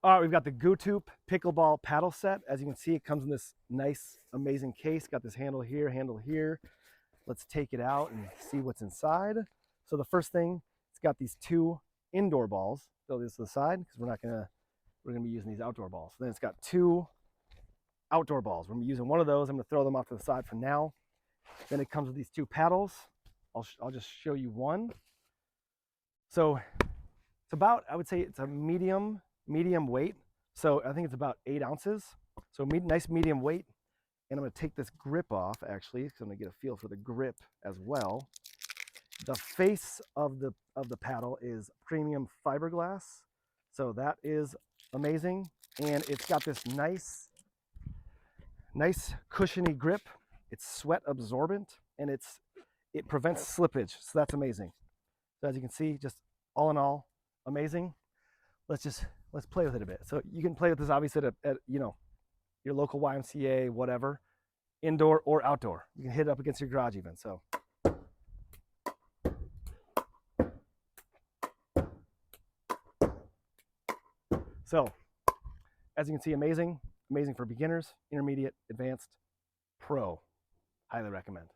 All right, we've got the GOOTOOP Pickleball paddle set. As you can see, it comes in this nice, amazing case. Got this handle here, handle here. Let's take it out and see what's inside. So the first thing, it's got these two indoor balls. Throw this to the side because we're gonna be using these outdoor balls. Then it's got two outdoor balls. We're gonna be using one of those. I'm gonna throw them off to the side for now. Then it comes with these two paddles. I'll just show you one. So it's about, I would say it's a medium weight. So I think it's about 8 ounces. So nice medium weight. And I'm going to take this grip off actually, because I'm going to get a feel for the grip as well. The face of the paddle is premium fiberglass. So that is amazing. And it's got this nice cushiony grip. It's sweat absorbent and it prevents slippage. So that's amazing. So as you can see, just all in all, amazing. Let's play with it a bit. So you can play with this obviously at your local YMCA, whatever, indoor or outdoor. You can hit it up against your garage even. So as you can see, amazing for beginners, intermediate, advanced, pro. Highly recommend.